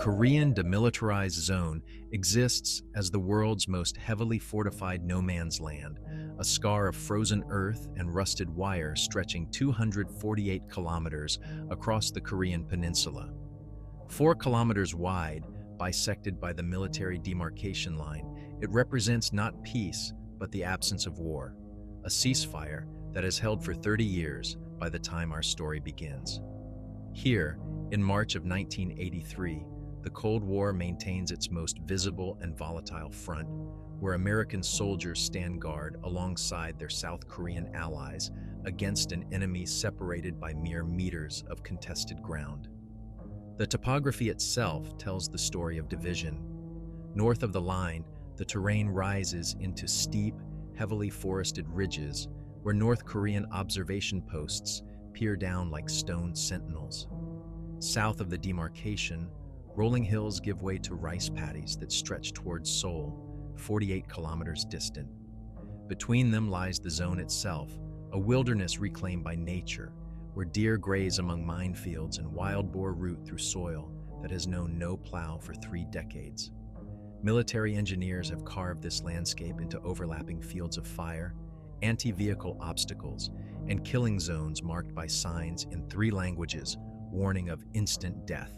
Korean Demilitarized Zone exists as the world's most heavily fortified no man's land, a scar of frozen earth and rusted wire stretching 248 kilometers across the Korean peninsula. 4 kilometers wide, bisected by the military demarcation line, it represents not peace, but the absence of war, a ceasefire that has held for 30 years by the time our story begins. Here, in March of 1983, the Cold War maintains its most visible and volatile front, where American soldiers stand guard alongside their South Korean allies against an enemy separated by mere meters of contested ground. The topography itself tells the story of division. North of the line, the terrain rises into steep, heavily forested ridges where North Korean observation posts peer down like stone sentinels. South of the demarcation, rolling hills give way to rice paddies that stretch towards Seoul, 48 kilometers distant. Between them lies the zone itself, a wilderness reclaimed by nature, where deer graze among minefields and wild boar root through soil that has known no plow for 3 decades. Military engineers have carved this landscape into overlapping fields of fire, anti-vehicle obstacles, and killing zones marked by signs in 3 languages warning of instant death.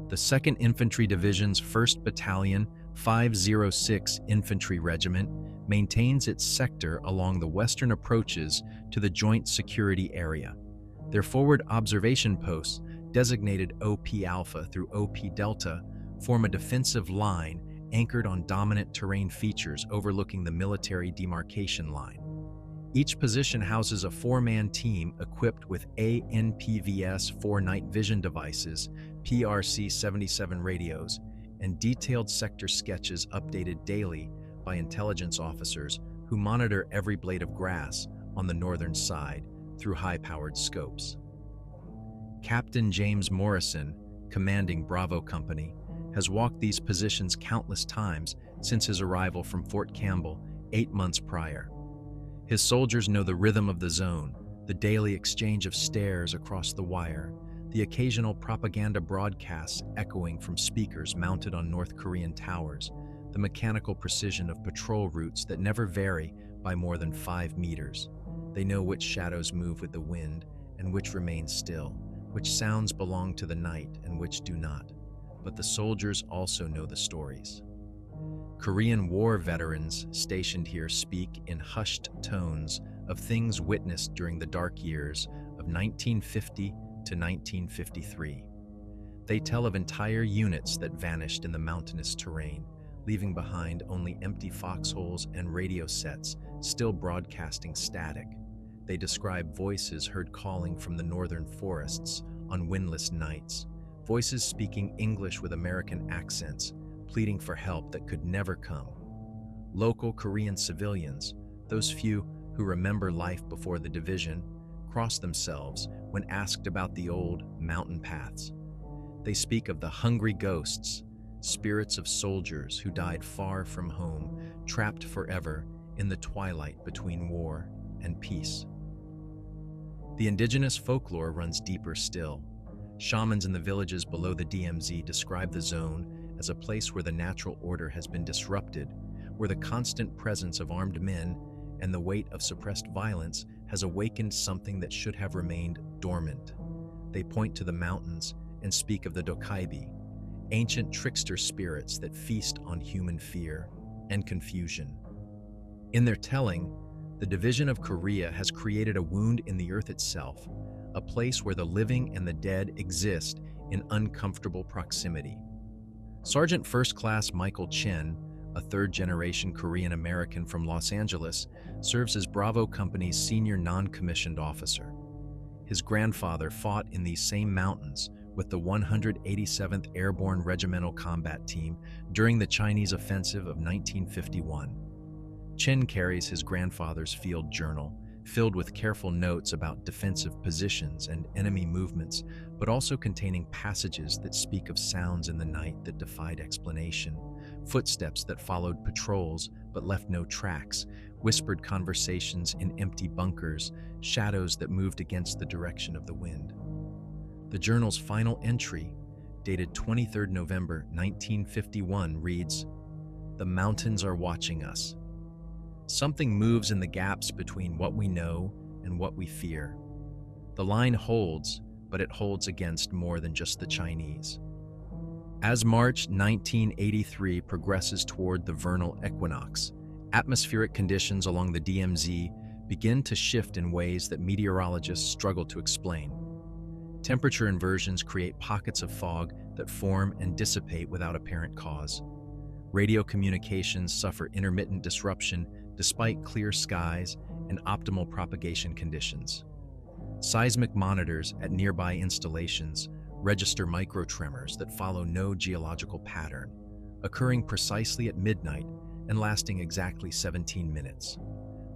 The 2nd Infantry Division's 1st Battalion, 506 Infantry Regiment, maintains its sector along the western approaches to the Joint Security Area. Their forward observation posts, designated OP Alpha through OP Delta, form a defensive line anchored on dominant terrain features overlooking the military demarcation line. Each position houses a 4-man team equipped with ANPVS-4 night vision devices, PRC-77 radios, and detailed sector sketches updated daily by intelligence officers who monitor every blade of grass on the northern side through high-powered scopes. Captain James Morrison, commanding Bravo Company, has walked these positions countless times since his arrival from Fort Campbell 8 months prior. His soldiers know the rhythm of the zone, the daily exchange of stares across the wire, the occasional propaganda broadcasts echoing from speakers mounted on North Korean towers, the mechanical precision of patrol routes that never vary by more than 5 meters. They know which shadows move with the wind and which remain still, which sounds belong to the night and which do not. But the soldiers also know the stories. Korean War veterans stationed here speak in hushed tones of things witnessed during the dark years of 1950 to 1953. They tell of entire units that vanished in the mountainous terrain, leaving behind only empty foxholes and radio sets still broadcasting static. They describe voices heard calling from the northern forests on windless nights, voices speaking English with American accents, pleading for help that could never come. Local Korean civilians, those few who remember life before the division, cross themselves when asked about the old mountain paths. They speak of the hungry ghosts, spirits of soldiers who died far from home, trapped forever in the twilight between war and peace. The indigenous folklore runs deeper still. Shamans in the villages below the DMZ describe the zone as a place where the natural order has been disrupted, where the constant presence of armed men and the weight of suppressed violence has awakened something that should have remained dormant. They point to the mountains and speak of the Dokaibi, ancient trickster spirits that feast on human fear and confusion. In their telling, the division of Korea has created a wound in the earth itself, a place where the living and the dead exist in uncomfortable proximity. Sergeant First Class Michael Chen, a 3rd-generation Korean American from Los Angeles, serves as Bravo Company's senior non-commissioned officer. His grandfather fought in these same mountains with the 187th Airborne Regimental Combat Team during the Chinese offensive of 1951. Chen carries his grandfather's field journal, filled with careful notes about defensive positions and enemy movements, but also containing passages that speak of sounds in the night that defied explanation, footsteps that followed patrols but left no tracks, whispered conversations in empty bunkers, shadows that moved against the direction of the wind. The journal's final entry, dated 23 November 1951, reads, "The mountains are watching us. Something moves in the gaps between what we know and what we fear. The line holds, but it holds against more than just the Chinese." As March 1983 progresses toward the vernal equinox, atmospheric conditions along the DMZ begin to shift in ways that meteorologists struggle to explain. Temperature inversions create pockets of fog that form and dissipate without apparent cause. Radio communications suffer intermittent disruption despite clear skies and optimal propagation conditions. Seismic monitors at nearby installations register microtremors that follow no geological pattern, occurring precisely at midnight and lasting exactly 17 minutes.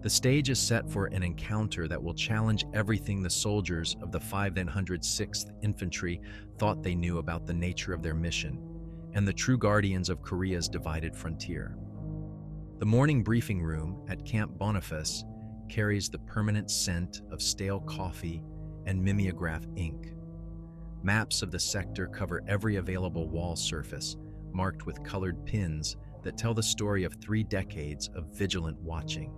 The stage is set for an encounter that will challenge everything the soldiers of the 506th Infantry thought they knew about the nature of their mission, and the true guardians of Korea's divided frontier. The morning briefing room at Camp Boniface carries the permanent scent of stale coffee and mimeograph ink. Maps of the sector cover every available wall surface, marked with colored pins that tell the story of 3 decades of vigilant watching.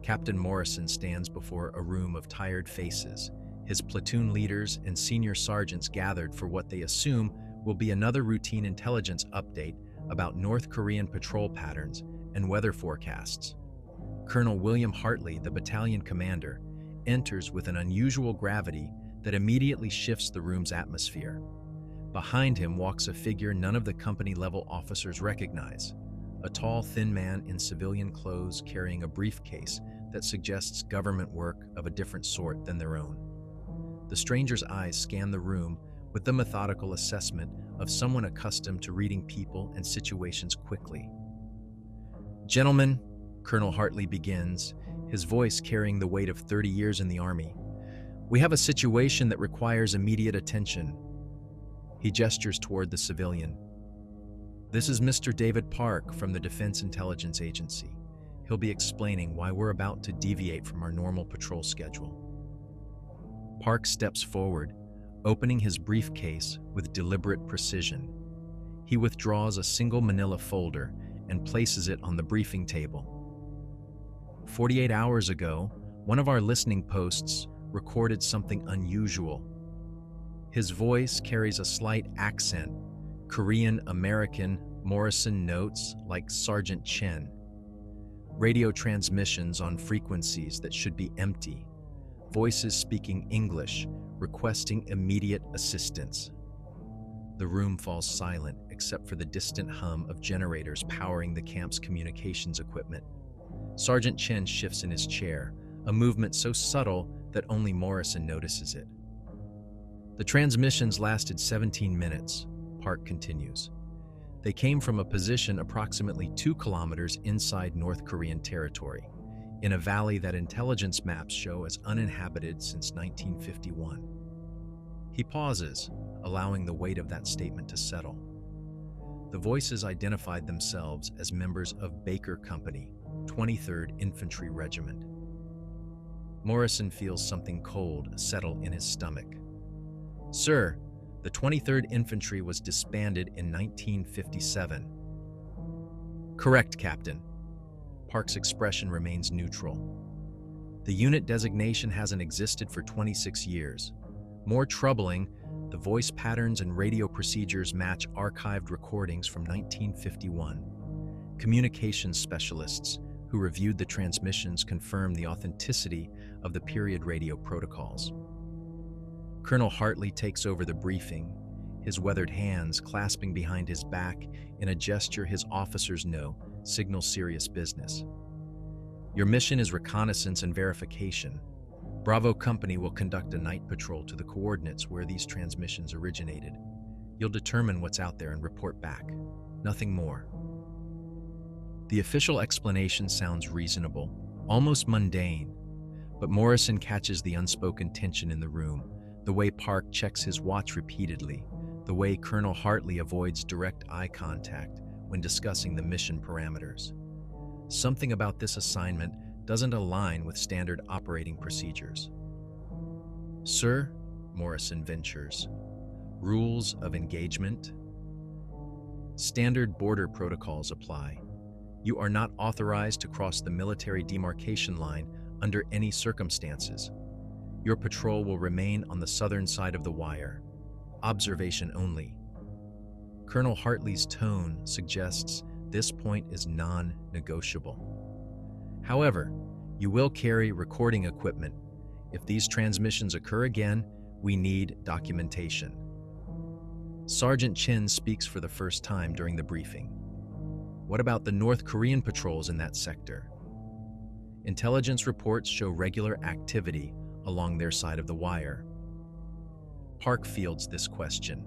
Captain Morrison stands before a room of tired faces, his platoon leaders and senior sergeants gathered for what they assume will be another routine intelligence update about North Korean patrol patterns and weather forecasts. Colonel William Hartley, the battalion commander, enters with an unusual gravity that immediately shifts the room's atmosphere. Behind him walks a figure none of the company-level officers recognize, a tall, thin man in civilian clothes carrying a briefcase that suggests government work of a different sort than their own. The stranger's eyes scan the room with the methodical assessment of someone accustomed to reading people and situations quickly. "Gentlemen," Colonel Hartley begins, his voice carrying the weight of 30 years in the Army, "we have a situation that requires immediate attention." He gestures toward the civilian. "This is Mr. David Park from the Defense Intelligence Agency. He'll be explaining why we're about to deviate from our normal patrol schedule." Park steps forward, opening his briefcase with deliberate precision. He withdraws a single manila folder and places it on the briefing table. 48 hours ago, one of our listening posts recorded something unusual. His voice carries a slight accent, Korean-American, Morrison notes, like Sergeant Chen. Radio transmissions on frequencies that should be empty. Voices speaking English, requesting immediate assistance. The room falls silent except for the distant hum of generators powering the camp's communications equipment. Sergeant Chen shifts in his chair, a movement so subtle that only Morrison notices it. "The transmissions lasted 17 minutes, Park continues. They came from a position approximately 2 kilometers inside North Korean territory, in a valley that intelligence maps show as uninhabited since 1951. He pauses, allowing the weight of that statement to settle. The voices identified themselves as members of Baker Company, 23rd Infantry Regiment. Morrison feels something cold settle in his stomach. "Sir, the 23rd Infantry was disbanded in 1957. "Correct, Captain." Park's expression remains neutral. "The unit designation hasn't existed for 26 years. More troubling, the voice patterns and radio procedures match archived recordings from 1951. Communications specialists who reviewed the transmissions confirmed the authenticity of the period radio protocols." Colonel Hartley takes over the briefing, his weathered hands clasping behind his back in a gesture his officers know signals serious business. "Your mission is reconnaissance and verification. Bravo Company will conduct a night patrol to the coordinates where these transmissions originated. You'll determine what's out there and report back. Nothing more." The official explanation sounds reasonable, almost mundane, but Morrison catches the unspoken tension in the room, the way Park checks his watch repeatedly, the way Colonel Hartley avoids direct eye contact when discussing the mission parameters. Something about this assignment doesn't align with standard operating procedures. "Sir," Morrison ventures, Rules of engagement. Standard border protocols apply. You are not authorized to cross the military demarcation line under any circumstances. Your patrol will remain on the southern side of the wire. Observation only. Colonel Hartley's tone suggests this point is non-negotiable. However, you will carry recording equipment. If these transmissions occur again, we need documentation. Sergeant Chin speaks for the first time during the briefing. What about the North Korean patrols in that sector? Intelligence reports show regular activity along their side of the wire. Park fields this question.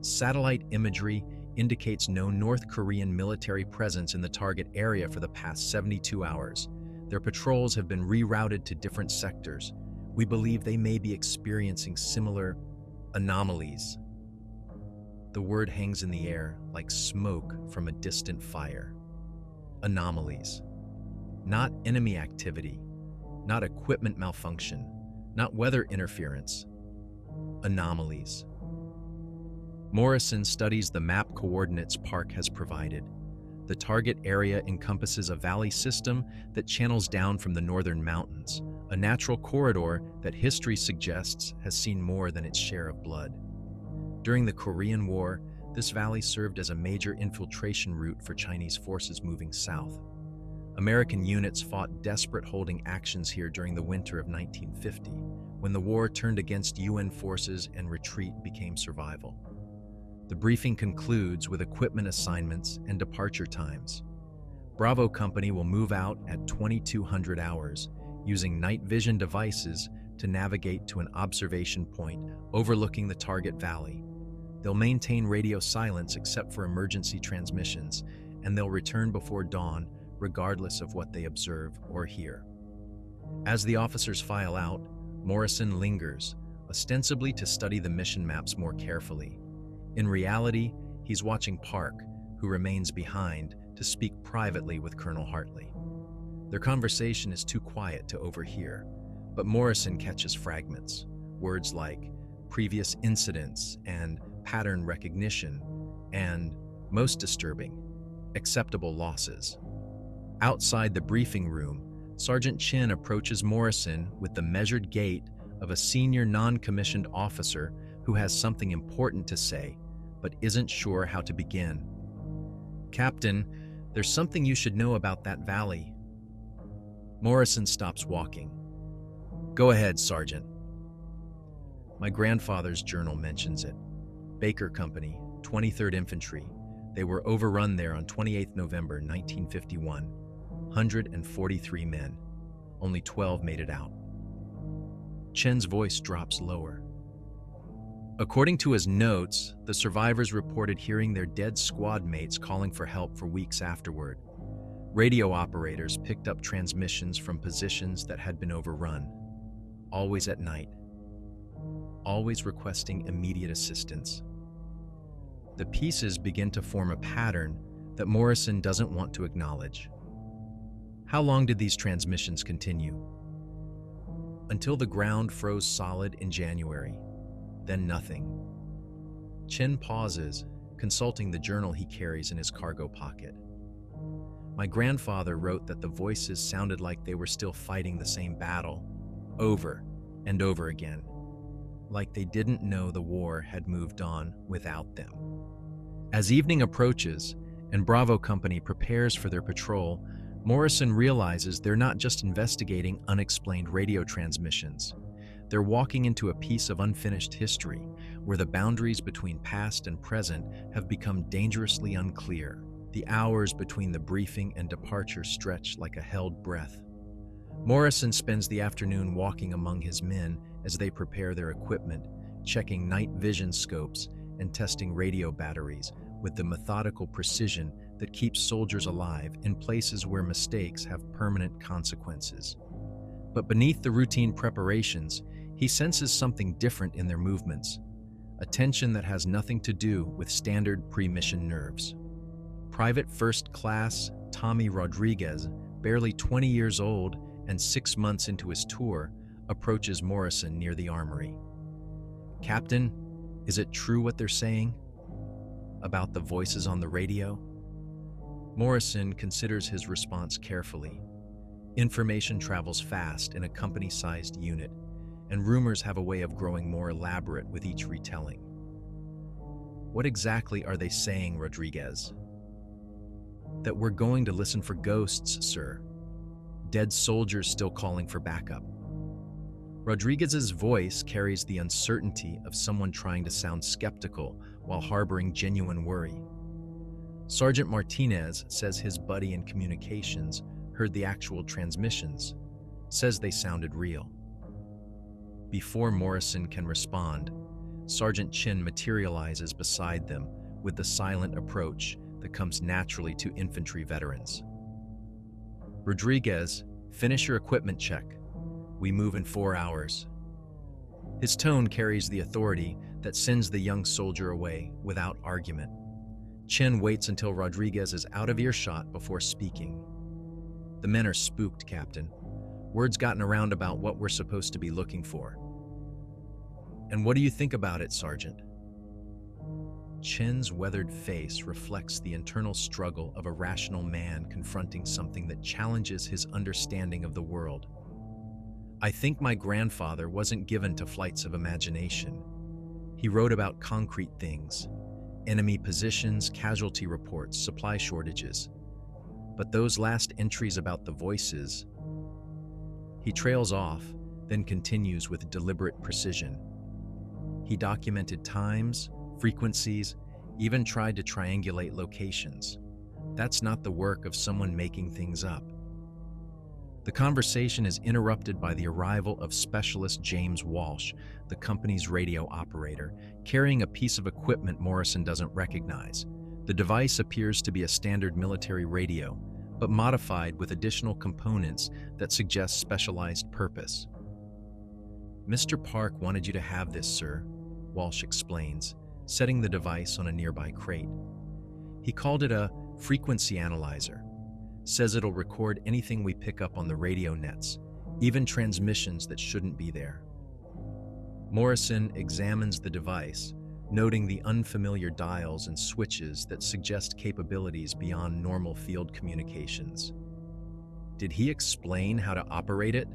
Satellite imagery indicates no North Korean military presence in the target area for the past 72 hours. Their patrols have been rerouted to different sectors. We believe they may be experiencing similar anomalies. The word hangs in the air like smoke from a distant fire. Anomalies. Not enemy activity, not equipment malfunction, not weather interference. Anomalies. Morrison studies the map coordinates Park has provided. The target area encompasses a valley system that channels down from the northern mountains, a natural corridor that history suggests has seen more than its share of blood. During the Korean War, this valley served as a major infiltration route for Chinese forces moving south. American units fought desperate holding actions here during the winter of 1950, when the war turned against UN forces and retreat became survival. The briefing concludes with equipment assignments and departure times. Bravo Company will move out at 2200 hours, using night vision devices to navigate to an observation point overlooking the target valley. They'll maintain radio silence except for emergency transmissions, and they'll return before dawn regardless of what they observe or hear. As the officers file out, Morrison lingers, ostensibly to study the mission maps more carefully. In reality, he's watching Park, who remains behind, to speak privately with Colonel Hartley. Their conversation is too quiet to overhear, but Morrison catches fragments, words like previous incidents and pattern recognition, and, most disturbing, acceptable losses. Outside the briefing room, Sergeant Chin approaches Morrison with the measured gait of a senior non-commissioned officer who has something important to say, but isn't sure how to begin. "Captain, there's something you should know about that valley." Morrison stops walking. "Go ahead, Sergeant." "My grandfather's journal mentions it. Baker Company, 23rd Infantry. They were overrun there on 28 November 1951. 143 men. Only 12 made it out." Chen's voice drops lower. According to his notes, the survivors reported hearing their dead squad mates calling for help for weeks afterward. Radio operators picked up transmissions from positions that had been overrun, always at night, always requesting immediate assistance. The pieces begin to form a pattern that Morrison doesn't want to acknowledge. How long did these transmissions continue? Until the ground froze solid in January, then nothing. Chin pauses, consulting the journal he carries in his cargo pocket. "My grandfather wrote that the voices sounded like they were still fighting the same battle, over and over again, like they didn't know the war had moved on without them." As evening approaches and Bravo Company prepares for their patrol, Morrison realizes they're not just investigating unexplained radio transmissions. They're walking into a piece of unfinished history where the boundaries between past and present have become dangerously unclear. The hours between the briefing and departure stretch like a held breath. Morrison spends the afternoon walking among his men as they prepare their equipment, checking night vision scopes and testing radio batteries with the methodical precision that keeps soldiers alive in places where mistakes have permanent consequences. But beneath the routine preparations, he senses something different in their movements, a tension that has nothing to do with standard pre-mission nerves. Private First Class Tommy Rodriguez, barely 20 years old and 6 months into his tour, approaches Morrison near the armory. "Captain, Is it true what they're saying about the voices on the radio? Morrison considers his response carefully. Information travels fast in a company-sized unit, and rumors have a way of growing more elaborate with each retelling. What exactly are they saying, Rodriguez? That we're going to listen for ghosts, sir. Dead soldiers still calling for backup. Rodriguez's voice carries the uncertainty of someone trying to sound skeptical while harboring genuine worry. Sergeant Martinez says his buddy in communications heard the actual transmissions, says they sounded real. Before Morrison can respond, Sergeant Chin materializes beside them with the silent approach that comes naturally to infantry veterans. Rodriguez, finish your equipment check. We move in 4 hours. His tone carries the authority that sends the young soldier away without argument. Chin waits until Rodriguez is out of earshot before speaking. The men are spooked, Captain. Word's gotten around about what we're supposed to be looking for. And what do you think about it, Sergeant? Chin's weathered face reflects the internal struggle of a rational man confronting something that challenges his understanding of the world. I think my grandfather wasn't given to flights of imagination. He wrote about concrete things, enemy positions, casualty reports, supply shortages. But those last entries about the voices... He trails off, then continues with deliberate precision. He documented times, frequencies, even tried to triangulate locations. That's not the work of someone making things up. The conversation is interrupted by the arrival of Specialist James Walsh, the company's radio operator, carrying a piece of equipment Morrison doesn't recognize. The device appears to be a standard military radio, but modified with additional components that suggest specialized purpose. Mr. Park wanted you to have this, sir, Walsh explains, setting the device on a nearby crate. He called it a frequency analyzer. Says it'll record anything we pick up on the radio nets, even transmissions that shouldn't be there. Morrison examines the device, noting the unfamiliar dials and switches that suggest capabilities beyond normal field communications. Did he explain how to operate it?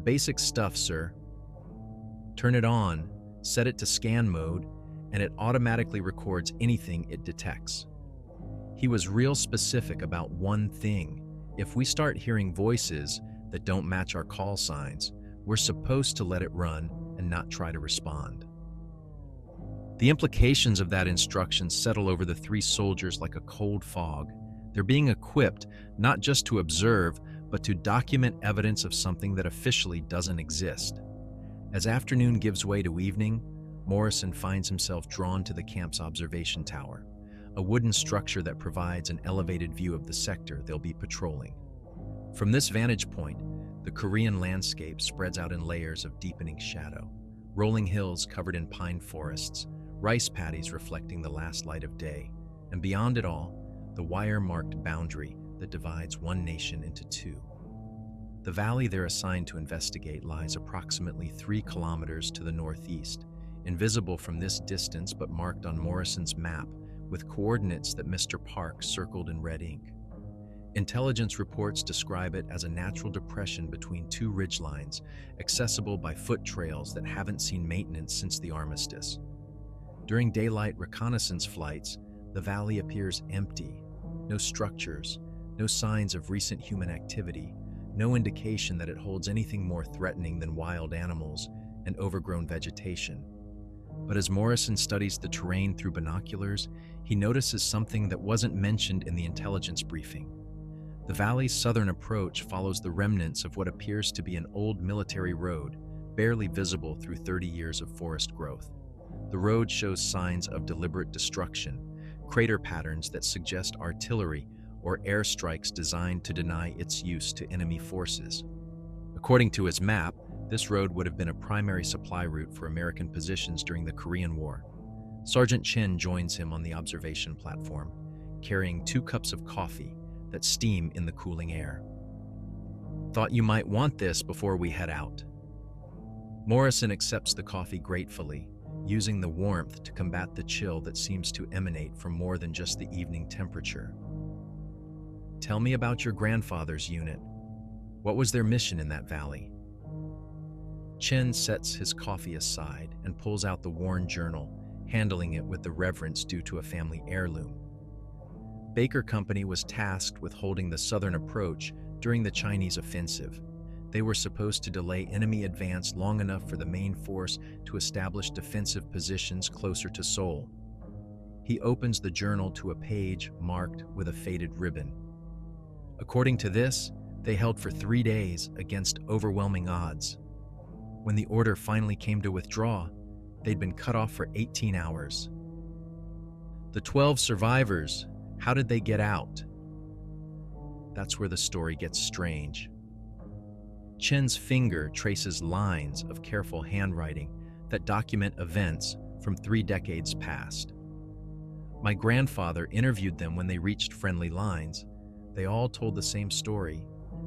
Basic stuff, sir. Turn it on, set it to scan mode, and it automatically records anything it detects. He was real specific about one thing. If we start hearing voices that don't match our call signs, we're supposed to let it run and not try to respond. The implications of that instruction settle over the three soldiers like a cold fog. They're being equipped not just to observe, but to document evidence of something that officially doesn't exist. As afternoon gives way to evening, Morrison finds himself drawn to the camp's observation tower, a wooden structure that provides an elevated view of the sector they'll be patrolling. From this vantage point, the Korean landscape spreads out in layers of deepening shadow, rolling hills covered in pine forests, rice paddies reflecting the last light of day, and beyond it all, the wire-marked boundary that divides one nation into two. The valley they're assigned to investigate lies approximately 3 kilometers to the northeast, invisible from this distance but marked on Morrison's map with coordinates that Mr. Park circled in red ink. Intelligence reports describe it as a natural depression between two ridgelines, accessible by foot trails that haven't seen maintenance since the armistice. During daylight reconnaissance flights, the valley appears empty. No structures, no signs of recent human activity, no indication that it holds anything more threatening than wild animals and overgrown vegetation. But as Morrison studies the terrain through binoculars, he notices something that wasn't mentioned in the intelligence briefing. The valley's southern approach follows the remnants of what appears to be an old military road, barely visible through 30 years of forest growth. The road shows signs of deliberate destruction, crater patterns that suggest artillery or airstrikes designed to deny its use to enemy forces. According to his map, this road would have been a primary supply route for American positions during the Korean War. Sergeant Chen joins him on the observation platform, carrying 2 cups of coffee that steam in the cooling air. Thought you might want this before we head out. Morrison accepts the coffee gratefully, using the warmth to combat the chill that seems to emanate from more than just the evening temperature. Tell me about your grandfather's unit. What was their mission in that valley? Chen sets his coffee aside and pulls out the worn journal, handling it with the reverence due to a family heirloom. Baker Company was tasked with holding the southern approach during the Chinese offensive. They were supposed to delay enemy advance long enough for the main force to establish defensive positions closer to Seoul. He opens the journal to a page marked with a faded ribbon. According to this, they held for 3 days against overwhelming odds. When the order finally came to withdraw, they'd been cut off for 18 hours. The 12 survivors, how did they get out? That's where the story gets strange. Chen's finger traces lines of careful handwriting that document events from 3 decades past. My grandfather interviewed them when they reached friendly lines. They all told the same story.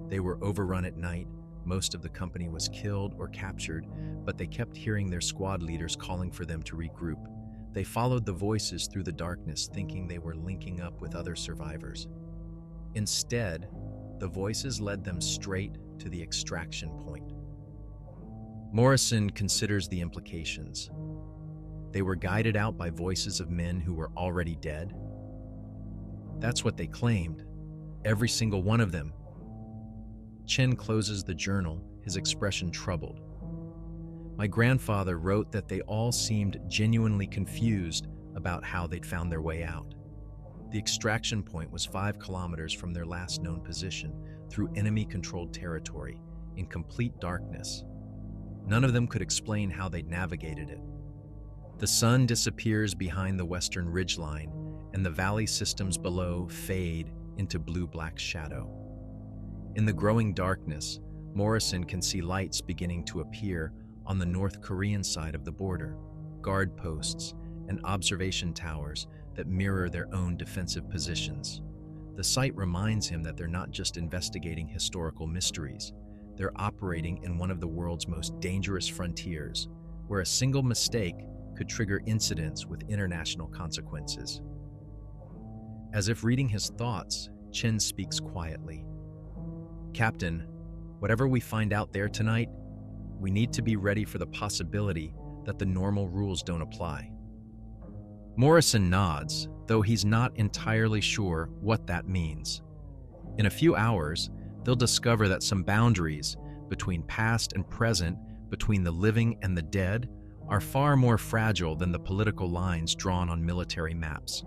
They were overrun at night, most of the company was killed or captured, but they kept hearing their squad leaders calling for them to regroup. They followed the voices through the darkness, thinking they were linking up with other survivors. Instead, the voices led them straight to the extraction point. Morrison considers the implications. They were guided out by voices of men who were already dead. That's what they claimed, every single one of them. Chen closes the journal, his expression troubled. My grandfather wrote that they all seemed genuinely confused about how they'd found their way out. The extraction point was 5 kilometers from their last known position, through enemy-controlled territory, in complete darkness. None of them could explain how they'd navigated it. The sun disappears behind the western ridgeline, and the valley systems below fade into blue-black shadow. In the growing darkness, Morrison can see lights beginning to appear on the North Korean side of the border, guard posts and observation towers that mirror their own defensive positions. The sight reminds him that they're not just investigating historical mysteries, they're operating in one of the world's most dangerous frontiers, where a single mistake could trigger incidents with international consequences. As if reading his thoughts, Chen speaks quietly. Captain, whatever we find out there tonight, we need to be ready for the possibility that the normal rules don't apply. Morrison nods, though he's not entirely sure what that means. In a few hours, they'll discover that some boundaries between past and present, between the living and the dead, are far more fragile than the political lines drawn on military maps.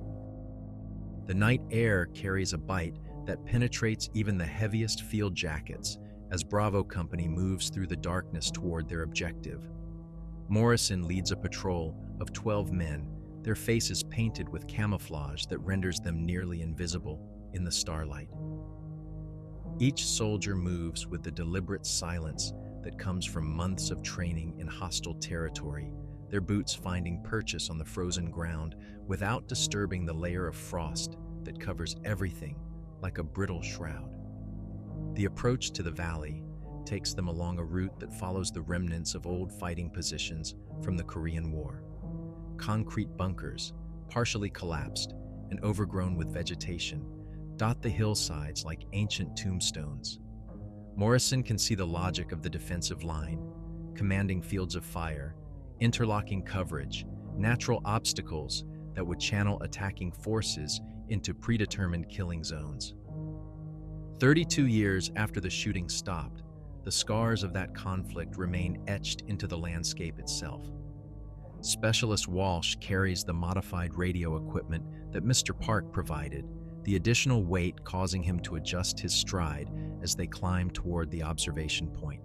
The night air carries a bite that penetrates even the heaviest field jackets as Bravo Company moves through the darkness toward their objective. Morrison leads a patrol of 12 men, their faces painted with camouflage that renders them nearly invisible in the starlight. Each soldier moves with the deliberate silence that comes from months of training in hostile territory, their boots finding purchase on the frozen ground without disturbing the layer of frost that covers everything like a brittle shroud. The approach to the valley takes them along a route that follows the remnants of old fighting positions from the Korean War. Concrete bunkers, partially collapsed and overgrown with vegetation, dot the hillsides like ancient tombstones. Morrison can see the logic of the defensive line, commanding fields of fire, interlocking coverage, natural obstacles that would channel attacking forces into predetermined killing zones. 32 years after the shooting stopped, the scars of that conflict remain etched into the landscape itself. Specialist Walsh carries the modified radio equipment that Mr. Park provided, the additional weight causing him to adjust his stride as they climb toward the observation point.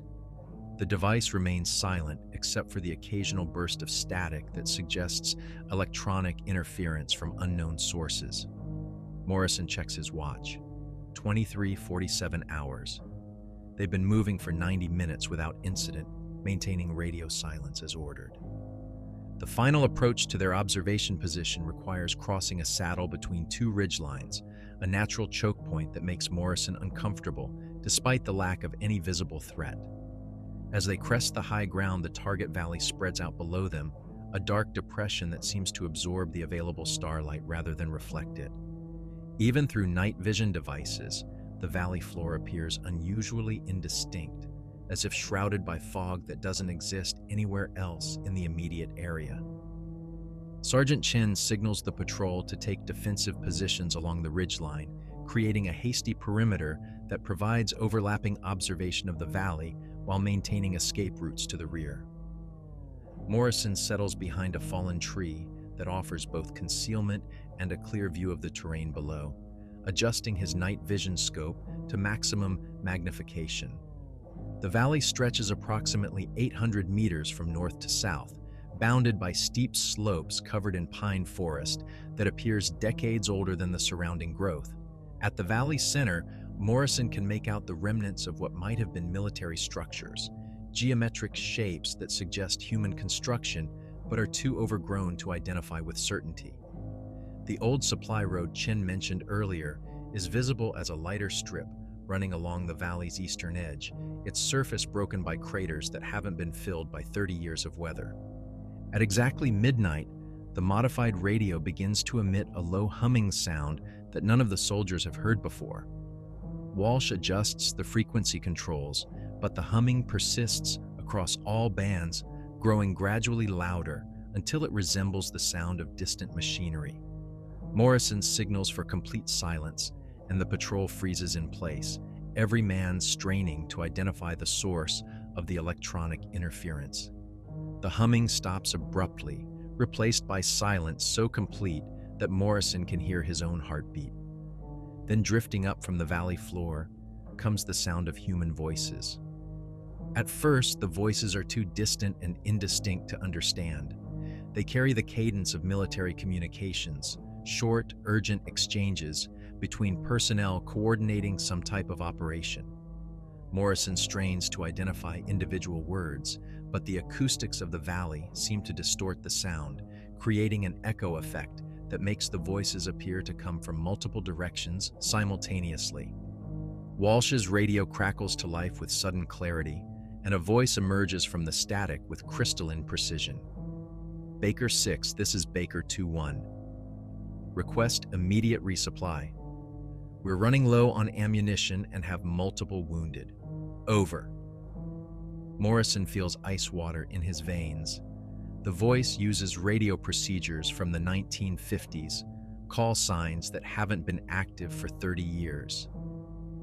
The device remains silent except for the occasional burst of static that suggests electronic interference from unknown sources. Morrison checks his watch. 23:47 hours. They've been moving for 90 minutes without incident, maintaining radio silence as ordered. The final approach to their observation position requires crossing a saddle between 2 ridgelines, a natural choke point that makes Morrison uncomfortable despite the lack of any visible threat. As they crest the high ground, the target valley spreads out below them, a dark depression that seems to absorb the available starlight rather than reflect it. Even through night vision devices, the valley floor appears unusually indistinct, as if shrouded by fog that doesn't exist anywhere else in the immediate area. Sergeant Chen signals the patrol to take defensive positions along the ridgeline, creating a hasty perimeter that provides overlapping observation of the valley while maintaining escape routes to the rear. Morrison settles behind a fallen tree that offers both concealment and a clear view of the terrain below, adjusting his night vision scope to maximum magnification. The valley stretches approximately 800 meters from north to south, bounded by steep slopes covered in pine forest that appears decades older than the surrounding growth. At the valley's center, Morrison can make out the remnants of what might have been military structures, geometric shapes that suggest human construction but are too overgrown to identify with certainty. The old supply road Chen mentioned earlier is visible as a lighter strip running along the valley's eastern edge, its surface broken by craters that haven't been filled by 30 years of weather. At exactly midnight, the modified radio begins to emit a low humming sound that none of the soldiers have heard before. Walsh adjusts the frequency controls, but the humming persists across all bands, growing gradually louder until it resembles the sound of distant machinery. Morrison signals for complete silence, and the patrol freezes in place, every man straining to identify the source of the electronic interference. The humming stops abruptly, replaced by silence so complete that Morrison can hear his own heartbeat. Then drifting up from the valley floor comes the sound of human voices. At first, the voices are too distant and indistinct to understand. They carry the cadence of military communications, short, urgent exchanges between personnel coordinating some type of operation. Morrison strains to identify individual words, but the acoustics of the valley seem to distort the sound, creating an echo effect that makes the voices appear to come from multiple directions simultaneously. Walsh's radio crackles to life with sudden clarity, and a voice emerges from the static with crystalline precision. Baker 6, this is Baker 2-1. Request immediate resupply. We're running low on ammunition and have multiple wounded. Over. Morrison feels ice water in his veins. The voice uses radio procedures from the 1950s, call signs that haven't been active for 30 years.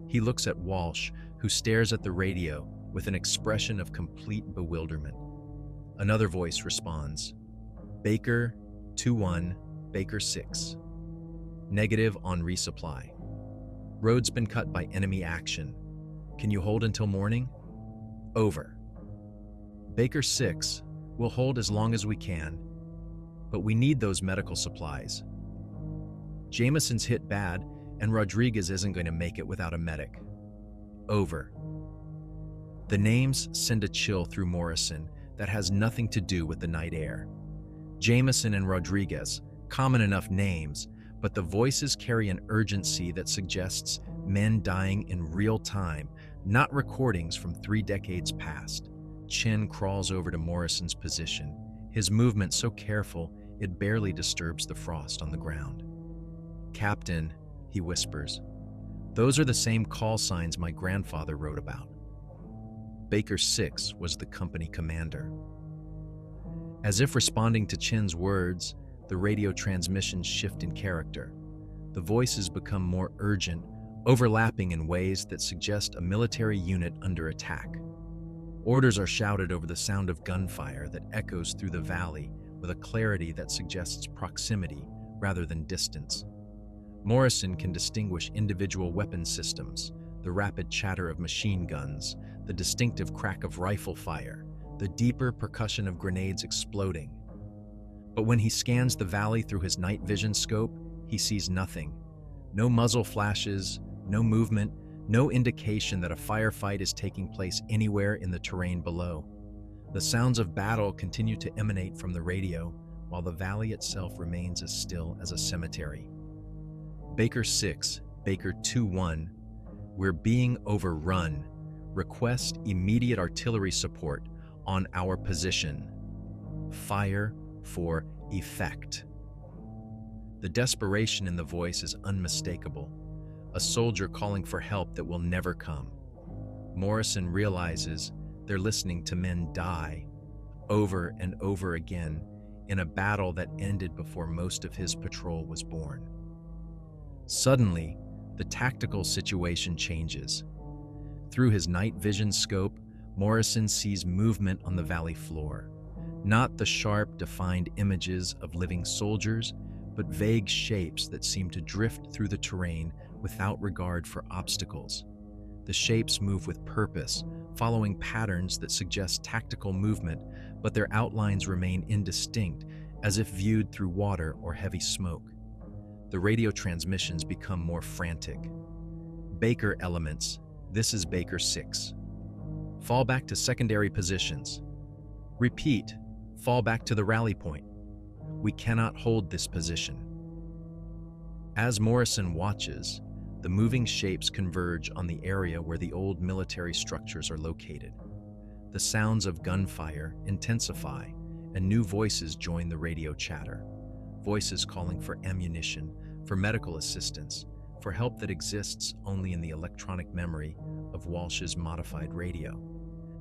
He looks at Walsh, who stares at the radio with an expression of complete bewilderment. Another voice responds, Baker 2-1, Baker 6. Negative on resupply. Road's been cut by enemy action. Can you hold until morning? Over. Baker 6, we'll hold as long as we can, but we need those medical supplies. Jameson's hit bad, and Rodriguez isn't going to make it without a medic. Over. The names send a chill through Morrison that has nothing to do with the night air. Jameson and Rodriguez, common enough names, but the voices carry an urgency that suggests men dying in real time, not recordings from 3 decades past. Chen crawls over to Morrison's position, his movement so careful it barely disturbs the frost on the ground. Captain, he whispers, those are the same call signs my grandfather wrote about. Baker 6 was the company commander. As if responding to Chen's words, the radio transmissions shift in character. The voices become more urgent, overlapping in ways that suggest a military unit under attack. Orders are shouted over the sound of gunfire that echoes through the valley with a clarity that suggests proximity rather than distance. Morrison can distinguish individual weapon systems, the rapid chatter of machine guns, the distinctive crack of rifle fire, the deeper percussion of grenades exploding. But when he scans the valley through his night vision scope, he sees nothing. No muzzle flashes, no movement, no indication that a firefight is taking place anywhere in the terrain below. The sounds of battle continue to emanate from the radio, while the valley itself remains as still as a cemetery. Baker 6, Baker 2-1, we're being overrun. Request immediate artillery support on our position. Fire for effect. The desperation in the voice is unmistakable, a soldier calling for help that will never come. Morrison realizes they're listening to men die over and over again in a battle that ended before most of his patrol was born. Suddenly, the tactical situation changes. Through his night vision scope, Morrison sees movement on the valley floor. Not the sharp, defined images of living soldiers, but vague shapes that seem to drift through the terrain without regard for obstacles. The shapes move with purpose, following patterns that suggest tactical movement, but their outlines remain indistinct, as if viewed through water or heavy smoke. The radio transmissions become more frantic. Baker elements. This is Baker 6. Fall back to secondary positions. Repeat. Fall back to the rally point. We cannot hold this position. As Morrison watches, the moving shapes converge on the area where the old military structures are located. The sounds of gunfire intensify, and new voices join the radio chatter. Voices calling for ammunition, for medical assistance, for help that exists only in the electronic memory of Walsh's modified radio.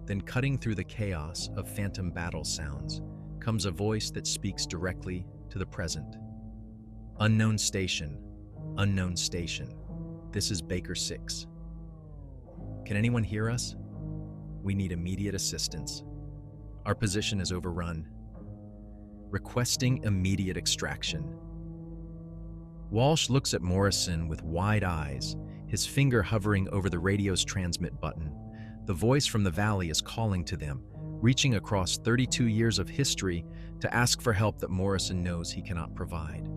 Then cutting through the chaos of phantom battle sounds comes a voice that speaks directly to the present. Unknown station, unknown station. This is Baker 6. Can anyone hear us? We need immediate assistance. Our position is overrun. Requesting immediate extraction. Walsh looks at Morrison with wide eyes, his finger hovering over the radio's transmit button. The voice from the valley is calling to them, reaching across 32 years of history to ask for help that Morrison knows he cannot provide.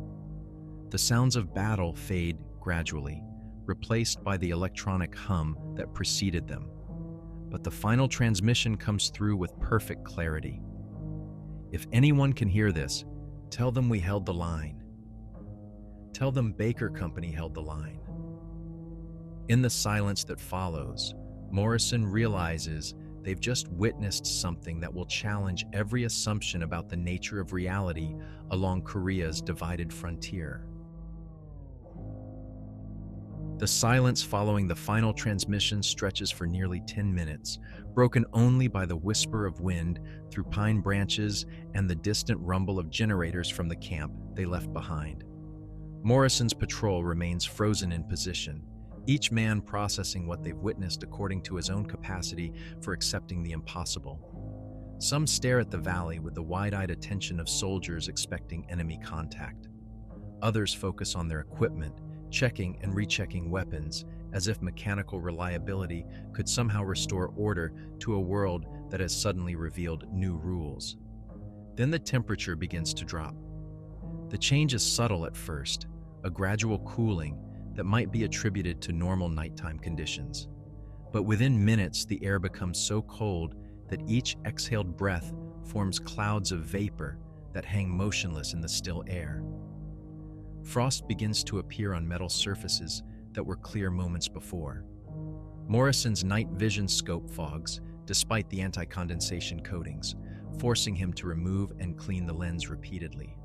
The sounds of battle fade gradually, replaced by the electronic hum that preceded them. But the final transmission comes through with perfect clarity. If anyone can hear this, tell them we held the line. Tell them Baker Company held the line. In the silence that follows, Morrison realizes they've just witnessed something that will challenge every assumption about the nature of reality along Korea's divided frontier. The silence following the final transmission stretches for nearly 10 minutes, broken only by the whisper of wind through pine branches and the distant rumble of generators from the camp they left behind. Morrison's patrol remains frozen in position, each man processing what they've witnessed according to his own capacity for accepting the impossible. Some stare at the valley with the wide-eyed attention of soldiers expecting enemy contact. Others focus on their equipment, checking and rechecking weapons, as if mechanical reliability could somehow restore order to a world that has suddenly revealed new rules. Then the temperature begins to drop. The change is subtle at first, a gradual cooling that might be attributed to normal nighttime conditions. But within minutes, the air becomes so cold that each exhaled breath forms clouds of vapor that hang motionless in the still air. Frost begins to appear on metal surfaces that were clear moments before. Morrison's night vision scope fogs, despite the anti-condensation coatings, forcing him to remove and clean the lens repeatedly.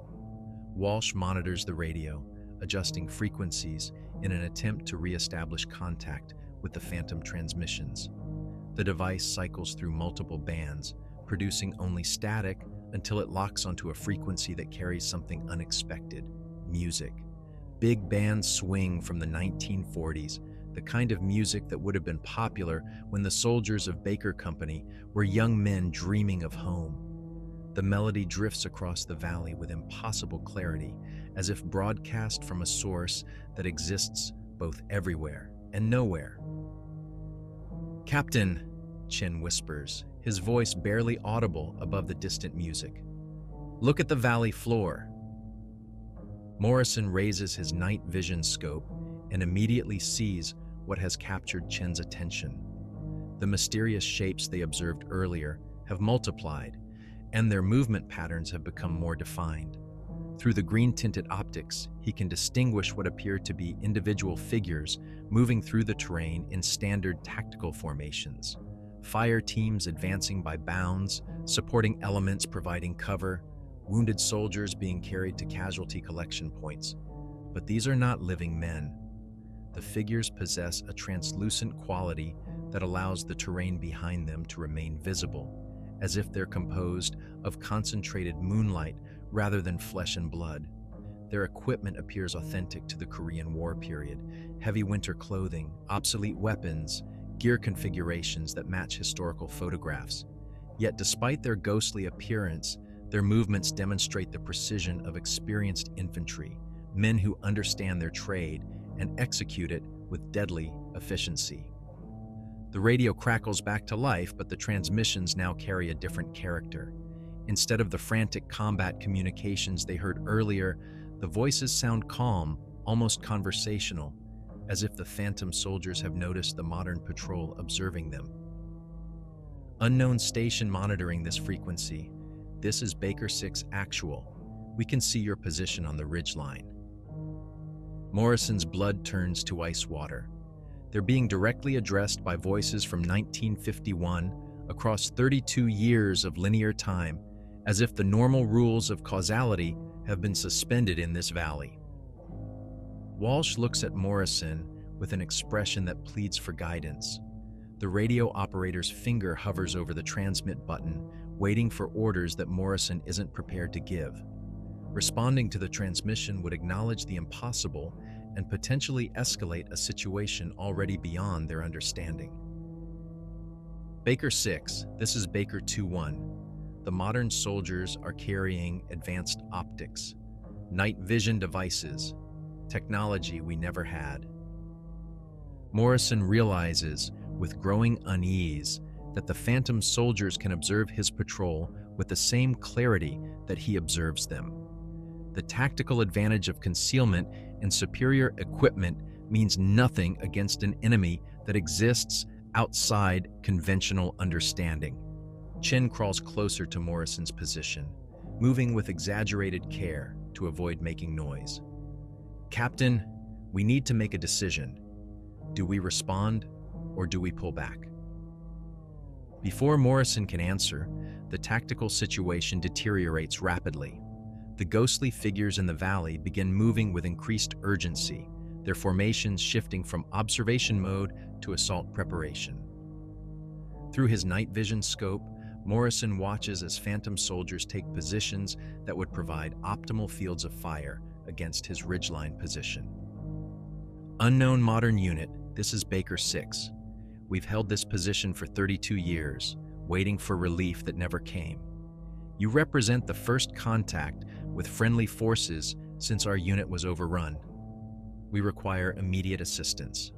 Walsh monitors the radio, adjusting frequencies in an attempt to re-establish contact with the phantom transmissions. The device cycles through multiple bands, producing only static until it locks onto a frequency that carries something unexpected: music. Big bands swing from the 1940s, the kind of music that would have been popular when the soldiers of Baker Company were young men dreaming of home. The melody drifts across the valley with impossible clarity, as if broadcast from a source that exists both everywhere and nowhere. "Captain," Chin whispers, his voice barely audible above the distant music. "Look at the valley floor." Morrison raises his night vision scope and immediately sees what has captured Chin's attention. The mysterious shapes they observed earlier have multiplied, and their movement patterns have become more defined. Through the green-tinted optics, he can distinguish what appear to be individual figures moving through the terrain in standard tactical formations. Fire teams advancing by bounds, supporting elements providing cover, wounded soldiers being carried to casualty collection points. But these are not living men. The figures possess a translucent quality that allows the terrain behind them to remain visible, as if they're composed of concentrated moonlight rather than flesh and blood. Their equipment appears authentic to the Korean War period: heavy winter clothing, obsolete weapons, gear configurations that match historical photographs. Yet despite their ghostly appearance, their movements demonstrate the precision of experienced infantry, men who understand their trade and execute it with deadly efficiency. The radio crackles back to life, but the transmissions now carry a different character. Instead of the frantic combat communications they heard earlier, the voices sound calm, almost conversational, as if the phantom soldiers have noticed the modern patrol observing them. Unknown station monitoring this frequency. This is Baker 6 Actual. We can see your position on the ridgeline. Morrison's blood turns to ice water. They're being directly addressed by voices from 1951 across 32 years of linear time, as if the normal rules of causality have been suspended in this valley. Walsh looks at Morrison with an expression that pleads for guidance. The radio operator's finger hovers over the transmit button, waiting for orders that Morrison isn't prepared to give. Responding to the transmission would acknowledge the impossible and potentially escalate a situation already beyond their understanding. Baker 6, this is Baker 2-1. The modern soldiers are carrying advanced optics, night vision devices, technology we never had. Morrison realizes, with growing unease, that the phantom soldiers can observe his patrol with the same clarity that he observes them. The tactical advantage of concealment and superior equipment means nothing against an enemy that exists outside conventional understanding. Chen crawls closer to Morrison's position, moving with exaggerated care to avoid making noise. Captain, we need to make a decision. Do we respond or do we pull back? Before Morrison can answer, the tactical situation deteriorates rapidly. The ghostly figures in the valley begin moving with increased urgency, their formations shifting from observation mode to assault preparation. Through his night vision scope, Morrison watches as phantom soldiers take positions that would provide optimal fields of fire against his ridgeline position. Unknown modern unit, this is Baker 6. We've held this position for 32 years, waiting for relief that never came. You represent the first contact with friendly forces since our unit was overrun. We require immediate assistance.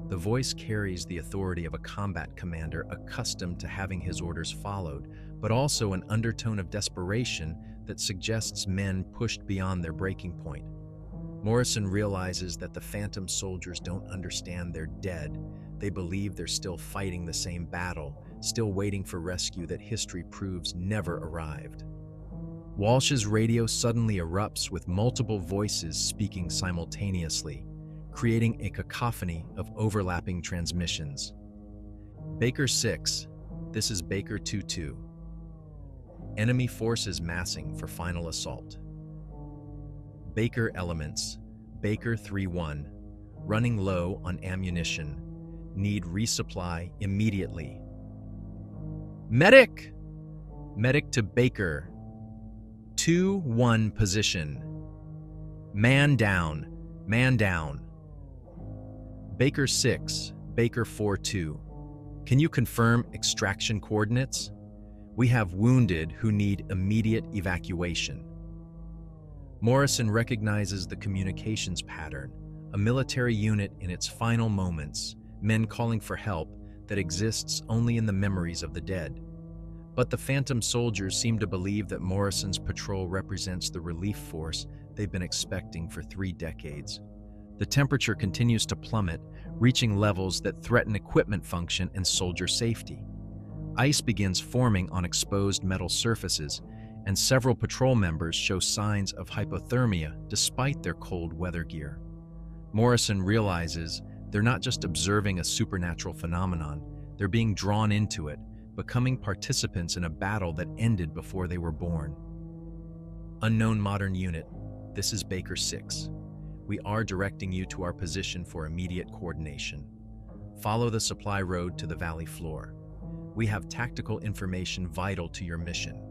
The voice carries the authority of a combat commander accustomed to having his orders followed, but also an undertone of desperation that suggests men pushed beyond their breaking point. Morrison realizes that the phantom soldiers don't understand they're dead. They believe they're still fighting the same battle, still waiting for rescue that history proves never arrived. Walsh's radio suddenly erupts with multiple voices speaking simultaneously, creating a cacophony of overlapping transmissions. Baker 6, this is Baker 2-2. Enemy forces massing for final assault. Baker elements, Baker 3-1, running low on ammunition, need resupply immediately. Medic! Medic to Baker. 2-1 position. Man down, man down. Baker 6, Baker 4-2. Can you confirm extraction coordinates? We have wounded who need immediate evacuation. Morrison recognizes the communications pattern, a military unit in its final moments, men calling for help that exists only in the memories of the dead. But the phantom soldiers seem to believe that Morrison's patrol represents the relief force they've been expecting for 3 decades. The temperature continues to plummet, reaching levels that threaten equipment function and soldier safety. Ice begins forming on exposed metal surfaces, and several patrol members show signs of hypothermia despite their cold weather gear. Morrison realizes they're not just observing a supernatural phenomenon, they're being drawn into it, becoming participants in a battle that ended before they were born. Unknown modern unit, this is Baker 6. We are directing you to our position for immediate coordination. Follow the supply road to the valley floor. We have tactical information vital to your mission.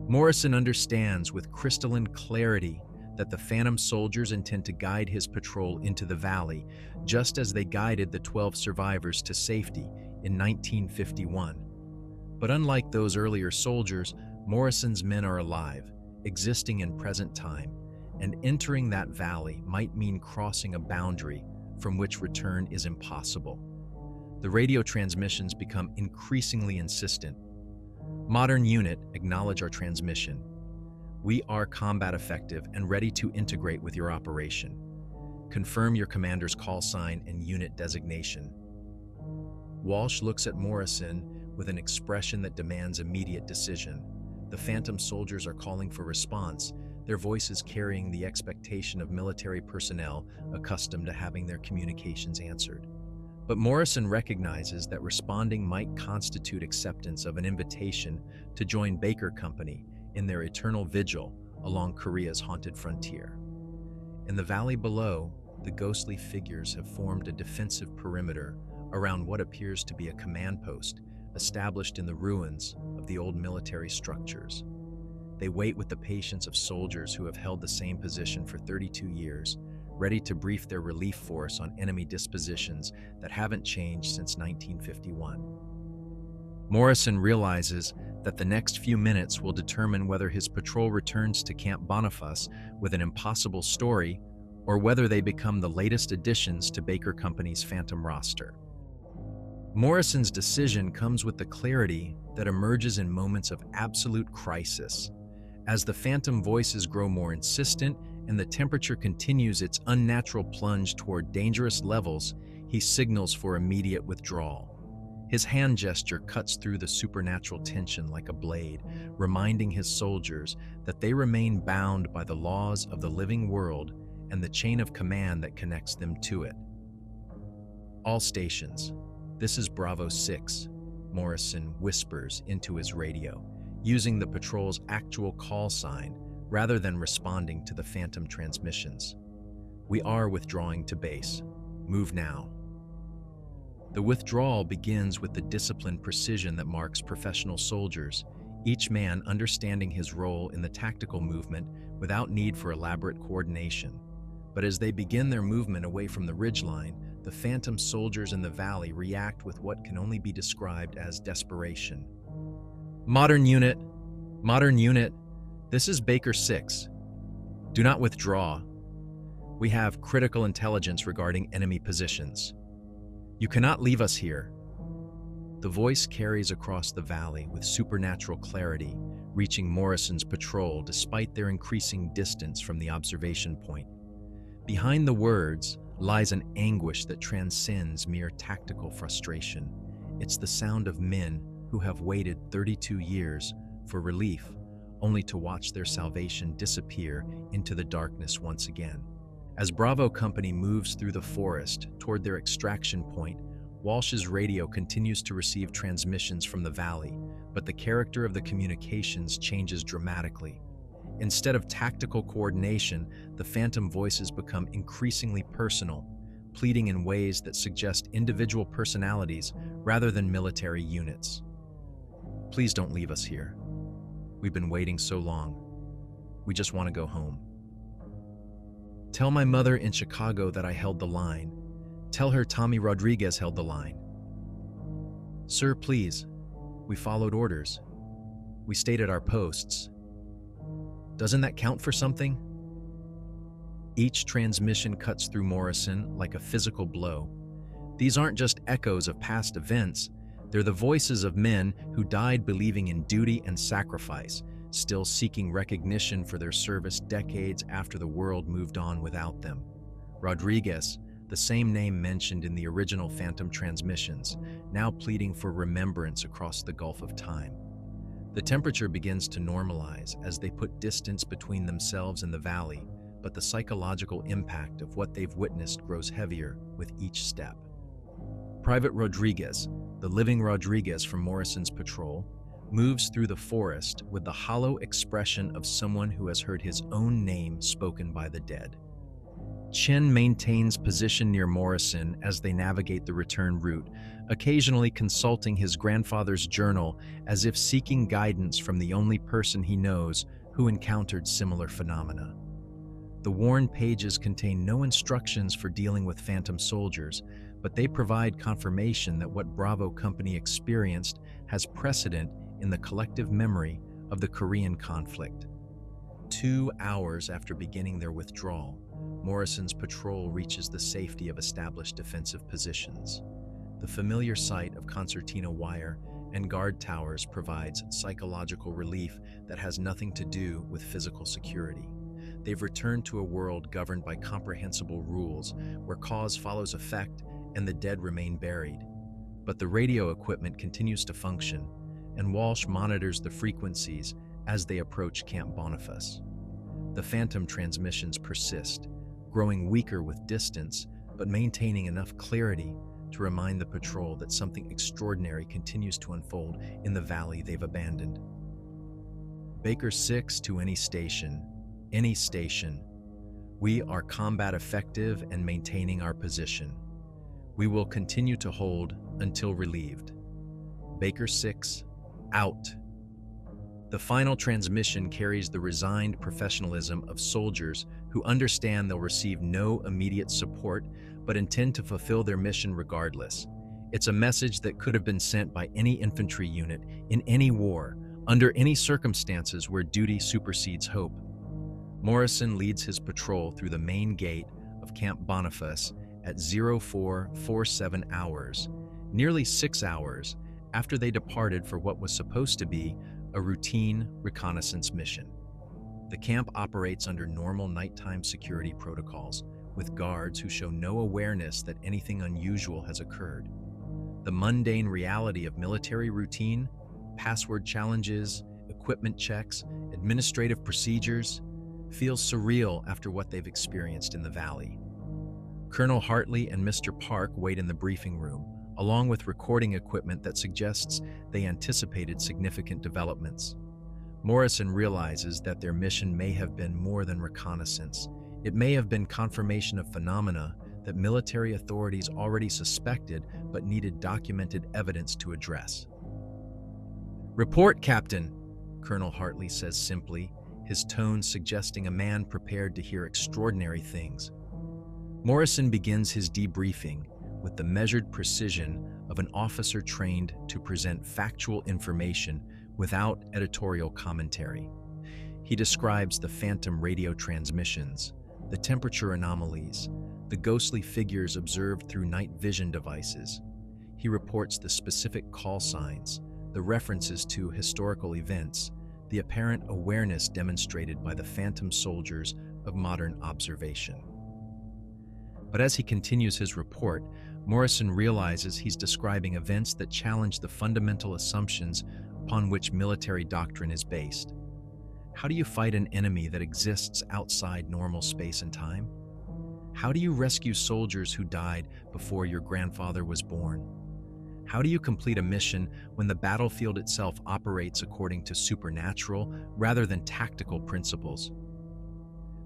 Morrison understands with crystalline clarity that the Phantom soldiers intend to guide his patrol into the valley, just as they guided the 12 survivors to safety in 1951. But unlike those earlier soldiers, Morrison's men are alive, existing in present time, and entering that valley might mean crossing a boundary from which return is impossible. The radio transmissions become increasingly insistent. Modern unit, acknowledge our transmission. We are combat effective and ready to integrate with your operation. Confirm your commander's call sign and unit designation. Walsh looks at Morrison with an expression that demands immediate decision. The Phantom soldiers are calling for response, their voices carrying the expectation of military personnel accustomed to having their communications answered. But Morrison recognizes that responding might constitute acceptance of an invitation to join Baker Company in their eternal vigil along Korea's haunted frontier. In the valley below, the ghostly figures have formed a defensive perimeter around what appears to be a command post established in the ruins of the old military structures. They wait with the patience of soldiers who have held the same position for 32 years, ready to brief their relief force on enemy dispositions that haven't changed since 1951. Morrison realizes that the next few minutes will determine whether his patrol returns to Camp Boniface with an impossible story or whether they become the latest additions to Baker Company's Phantom roster. Morrison's decision comes with the clarity that emerges in moments of absolute crisis. As the Phantom voices grow more insistent and the temperature continues its unnatural plunge toward dangerous levels, he signals for immediate withdrawal. His hand gesture cuts through the supernatural tension like a blade, reminding his soldiers that they remain bound by the laws of the living world and the chain of command that connects them to it. All stations, this is Bravo 6, Morrison whispers into his radio, using the patrol's actual call sign rather than responding to the Phantom transmissions. We are withdrawing to base. Move now. The withdrawal begins with the disciplined precision that marks professional soldiers, each man understanding his role in the tactical movement without need for elaborate coordination. But as they begin their movement away from the ridgeline, the Phantom soldiers in the valley react with what can only be described as desperation. Modern unit, this is Baker 6. Do not withdraw. We have critical intelligence regarding enemy positions. You cannot leave us here. The voice carries across the valley with supernatural clarity, reaching Morrison's patrol despite their increasing distance from the observation point. Behind the words lies an anguish that transcends mere tactical frustration. It's the sound of men who have waited 32 years for relief, only to watch their salvation disappear into the darkness once again. As Bravo Company moves through the forest toward their extraction point, Walsh's radio continues to receive transmissions from the valley, but the character of the communications changes dramatically. Instead of tactical coordination, the Phantom voices become increasingly personal, pleading in ways that suggest individual personalities rather than military units. Please don't leave us here. We've been waiting so long. We just want to go home. Tell my mother in Chicago that I held the line. Tell her Tommy Rodriguez held the line. Sir, please. We followed orders. We stayed at our posts. Doesn't that count for something? Each transmission cuts through Morrison like a physical blow. These aren't just echoes of past events. They're the voices of men who died believing in duty and sacrifice, still seeking recognition for their service decades after the world moved on without them. Rodriguez, the same name mentioned in the original Phantom transmissions, now pleading for remembrance across the gulf of time. The temperature begins to normalize as they put distance between themselves and the valley, but the psychological impact of what they've witnessed grows heavier with each step. Private Rodriguez, the living Rodriguez from Morrison's patrol, moves through the forest with the hollow expression of someone who has heard his own name spoken by the dead. Chen maintains position near Morrison as they navigate the return route, occasionally consulting his grandfather's journal as if seeking guidance from the only person he knows who encountered similar phenomena. The worn pages contain no instructions for dealing with phantom soldiers, but they provide confirmation that what Bravo Company experienced has precedent in the collective memory of the Korean conflict. 2 hours after beginning their withdrawal, Morrison's patrol reaches the safety of established defensive positions. The familiar sight of concertina wire and guard towers provides psychological relief that has nothing to do with physical security. They've returned to a world governed by comprehensible rules, where cause follows effect and the dead remain buried. But the radio equipment continues to function, and Walsh monitors the frequencies as they approach Camp Boniface. The phantom transmissions persist, growing weaker with distance, but maintaining enough clarity to remind the patrol that something extraordinary continues to unfold in the valley they've abandoned. Baker 6 to any station. Any station. We are combat effective and maintaining our position. We will continue to hold until relieved. Baker 6, out. The final transmission carries the resigned professionalism of soldiers who understand they'll receive no immediate support but intend to fulfill their mission regardless. It's a message that could have been sent by any infantry unit in any war, under any circumstances where duty supersedes hope. Morrison leads his patrol through the main gate of Camp Boniface at 0447 hours, nearly 6 hours after they departed for what was supposed to be a routine reconnaissance mission. The camp operates under normal nighttime security protocols, with guards who show no awareness that anything unusual has occurred. The mundane reality of military routine, password challenges, equipment checks, administrative procedures, feels surreal after what they've experienced in the valley. Colonel Hartley and Mr. Park wait in the briefing room, along with recording equipment that suggests they anticipated significant developments. Morrison realizes that their mission may have been more than reconnaissance. It may have been confirmation of phenomena that military authorities already suspected but needed documented evidence to address. "Report, Captain," Colonel Hartley says simply, his tone suggesting a man prepared to hear extraordinary things. Morrison begins his debriefing with the measured precision of an officer trained to present factual information without editorial commentary. He describes the phantom radio transmissions, the temperature anomalies, the ghostly figures observed through night vision devices. He reports the specific call signs, the references to historical events, the apparent awareness demonstrated by the phantom soldiers of modern observation. But as he continues his report, Morrison realizes he's describing events that challenge the fundamental assumptions upon which military doctrine is based. How do you fight an enemy that exists outside normal space and time? How do you rescue soldiers who died before your grandfather was born? How do you complete a mission when the battlefield itself operates according to supernatural rather than tactical principles?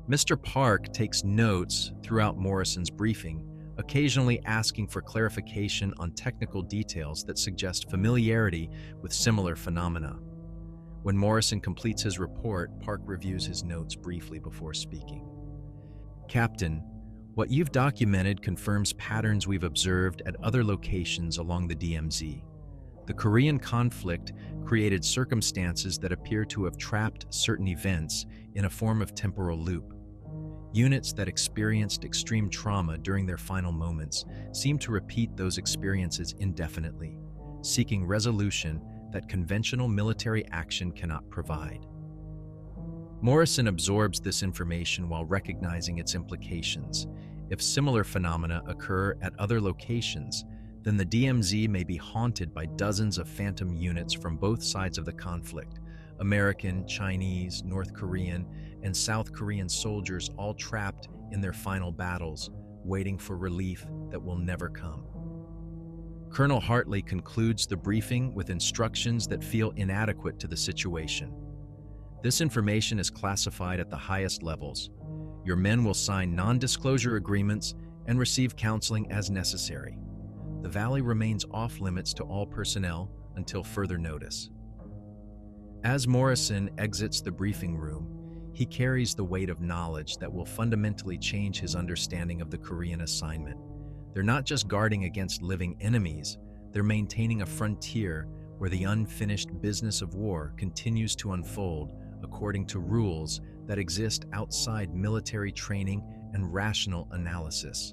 Mr. Park takes notes throughout Morrison's briefing, occasionally asking for clarification on technical details that suggest familiarity with similar phenomena. When Morrison completes his report, Park reviews his notes briefly before speaking. "Captain, what you've documented confirms patterns we've observed at other locations along the DMZ. The Korean conflict created circumstances that appear to have trapped certain events in a form of temporal loop. Units that experienced extreme trauma during their final moments seem to repeat those experiences indefinitely, seeking resolution that conventional military action cannot provide." Morrison absorbs this information while recognizing its implications. If similar phenomena occur at other locations, then the DMZ may be haunted by dozens of phantom units from both sides of the conflict: American, Chinese, North Korean, and South Korean soldiers all trapped in their final battles, waiting for relief that will never come. Colonel Hartley concludes the briefing with instructions that feel inadequate to the situation. This information is classified at the highest levels. Your men will sign non-disclosure agreements and receive counseling as necessary. The valley remains off-limits to all personnel until further notice. As Morrison exits the briefing room, he carries the weight of knowledge that will fundamentally change his understanding of the Korean assignment. They're not just guarding against living enemies, they're maintaining a frontier where the unfinished business of war continues to unfold according to rules that exist outside military training and rational analysis.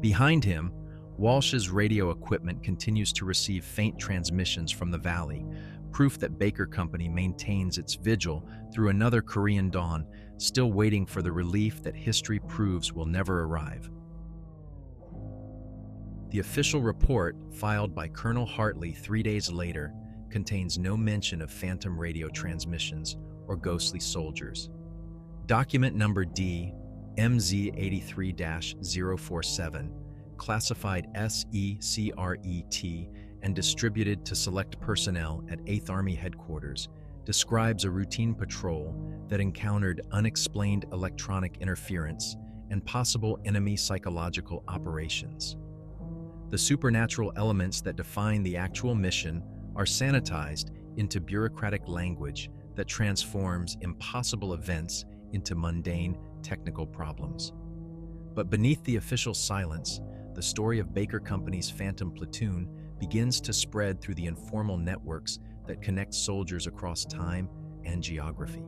Behind him, Walsh's radio equipment continues to receive faint transmissions from the valley, proof that Baker Company maintains its vigil through another Korean dawn, still waiting for the relief that history proves will never arrive. The official report, filed by Colonel Hartley 3 days later, contains no mention of phantom radio transmissions or ghostly soldiers. Document number D, MZ83-047, classified SECRET and distributed to select personnel at 8th Army Headquarters, describes a routine patrol that encountered unexplained electronic interference and possible enemy psychological operations. The supernatural elements that define the actual mission are sanitized into bureaucratic language that transforms impossible events into mundane technical problems. But beneath the official silence, the story of Baker Company's Phantom Platoon begins to spread through the informal networks that connect soldiers across time and geography.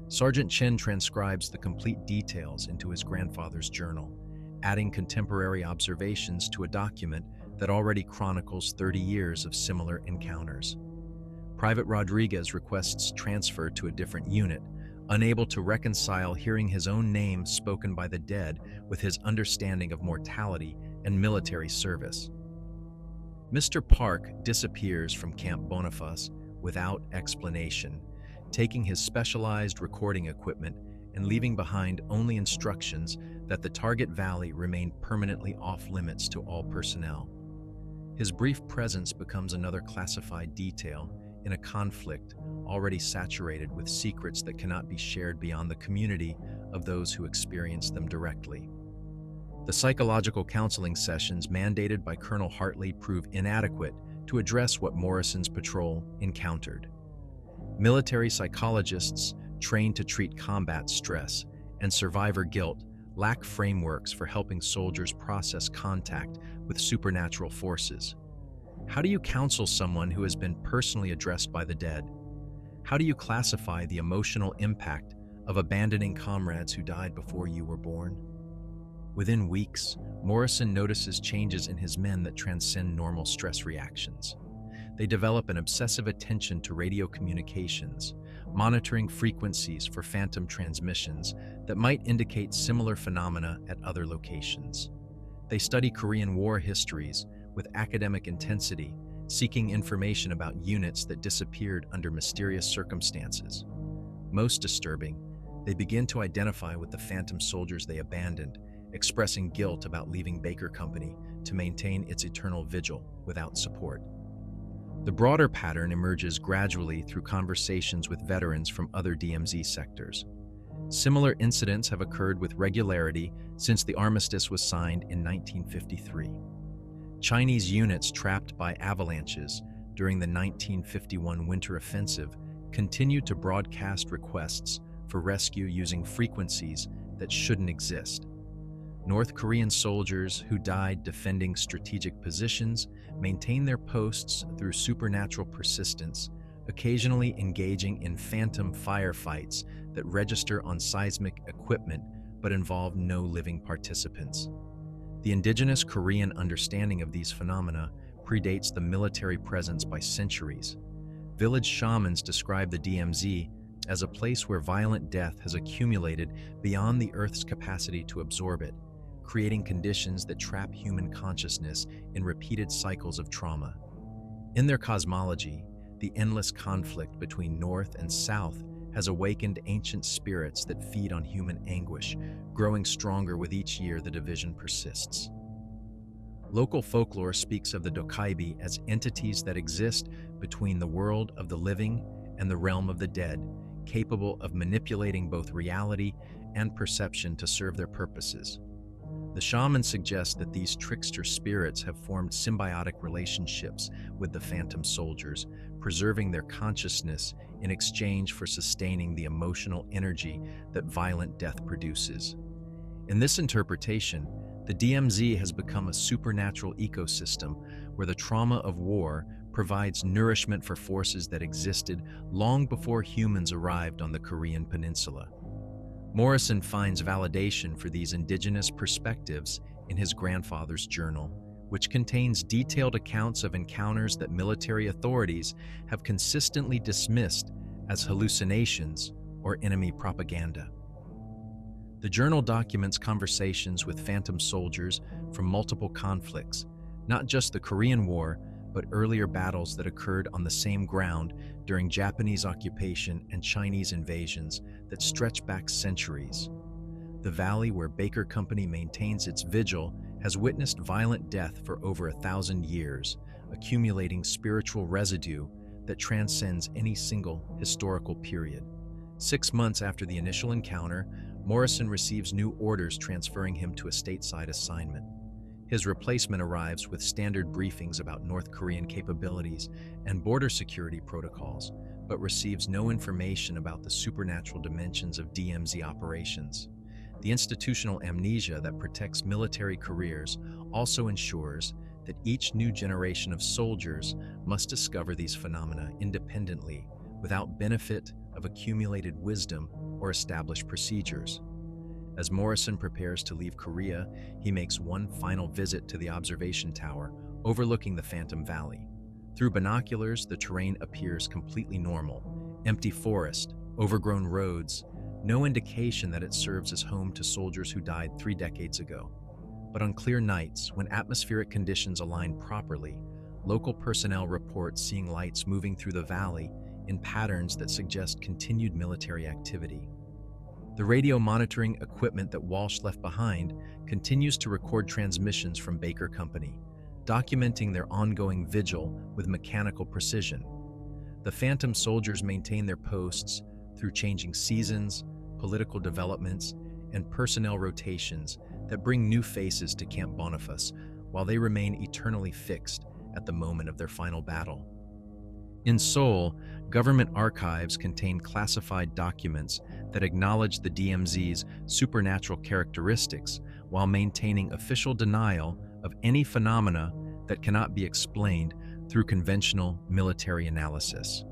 Sergeant Chen transcribes the complete details into his grandfather's journal, adding contemporary observations to a document that already chronicles 30 years of similar encounters. Private Rodriguez requests transfer to a different unit, unable to reconcile hearing his own name spoken by the dead with his understanding of mortality and military service. Mr. Park disappears from Camp Boniface without explanation, taking his specialized recording equipment and leaving behind only instructions that the target valley remain permanently off-limits to all personnel. His brief presence becomes another classified detail in a conflict already saturated with secrets that cannot be shared beyond the community of those who experience them directly. The psychological counseling sessions mandated by Colonel Hartley prove inadequate to address what Morrison's patrol encountered. Military psychologists trained to treat combat stress and survivor guilt lack frameworks for helping soldiers process contact with supernatural forces. How do you counsel someone who has been personally addressed by the dead? How do you classify the emotional impact of abandoning comrades who died before you were born? Within weeks, Morrison notices changes in his men that transcend normal stress reactions. They develop an obsessive attention to radio communications, monitoring frequencies for phantom transmissions that might indicate similar phenomena at other locations. They study Korean War histories with academic intensity, seeking information about units that disappeared under mysterious circumstances. Most disturbing, they begin to identify with the phantom soldiers they abandoned, expressing guilt about leaving Baker Company to maintain its eternal vigil without support. The broader pattern emerges gradually through conversations with veterans from other DMZ sectors. Similar incidents have occurred with regularity since the armistice was signed in 1953. Chinese units trapped by avalanches during the 1951 winter offensive continued to broadcast requests for rescue using frequencies that shouldn't exist. North Korean soldiers who died defending strategic positions maintained their posts through supernatural persistence, occasionally engaging in phantom firefights that register on seismic equipment but involve no living participants. The indigenous Korean understanding of these phenomena predates the military presence by centuries. Village shamans describe the DMZ as a place where violent death has accumulated beyond the Earth's capacity to absorb it, creating conditions that trap human consciousness in repeated cycles of trauma. In their cosmology, the endless conflict between North and South has awakened ancient spirits that feed on human anguish, growing stronger with each year the division persists. Local folklore speaks of the Dokaibi as entities that exist between the world of the living and the realm of the dead, capable of manipulating both reality and perception to serve their purposes. The shaman suggests that these trickster spirits have formed symbiotic relationships with the phantom soldiers, preserving their consciousness in exchange for sustaining the emotional energy that violent death produces. In this interpretation, the DMZ has become a supernatural ecosystem where the trauma of war provides nourishment for forces that existed long before humans arrived on the Korean peninsula. Morrison finds validation for these indigenous perspectives in his grandfather's journal, which contains detailed accounts of encounters that military authorities have consistently dismissed as hallucinations or enemy propaganda. The journal documents conversations with phantom soldiers from multiple conflicts, not just the Korean War, but earlier battles that occurred on the same ground during Japanese occupation and Chinese invasions that stretch back centuries. The valley where Baker Company maintains its vigil has witnessed violent death for over 1,000 years, accumulating spiritual residue that transcends any single historical period. 6 months after the initial encounter, Morrison receives new orders transferring him to a stateside assignment. His replacement arrives with standard briefings about North Korean capabilities and border security protocols, but receives no information about the supernatural dimensions of DMZ operations. The institutional amnesia that protects military careers also ensures that each new generation of soldiers must discover these phenomena independently, without benefit of accumulated wisdom or established procedures. As Morrison prepares to leave Korea, he makes one final visit to the observation tower overlooking the Phantom Valley. Through binoculars, the terrain appears completely normal. Empty forest, overgrown roads, no indication that it serves as home to soldiers who died 3 decades ago. But on clear nights, when atmospheric conditions align properly, local personnel report seeing lights moving through the valley in patterns that suggest continued military activity. The radio monitoring equipment that Walsh left behind continues to record transmissions from Baker Company, documenting their ongoing vigil with mechanical precision. The Phantom soldiers maintain their posts through changing seasons, political developments, and personnel rotations that bring new faces to Camp Boniface, while they remain eternally fixed at the moment of their final battle. In Seoul, government archives contain classified documents that acknowledge the DMZ's supernatural characteristics while maintaining official denial of any phenomena that cannot be explained through conventional military analysis.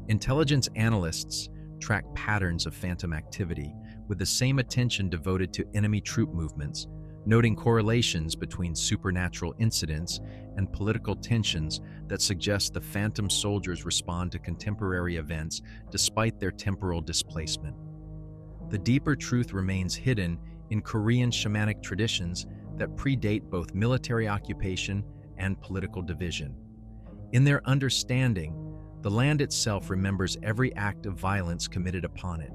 Intelligence analysts track patterns of phantom activity with the same attention devoted to enemy troop movements, noting correlations between supernatural incidents and political tensions that suggest the phantom soldiers respond to contemporary events despite their temporal displacement. The deeper truth remains hidden in Korean shamanic traditions that predate both military occupation and political division. In their understanding, the land itself remembers every act of violence committed upon it,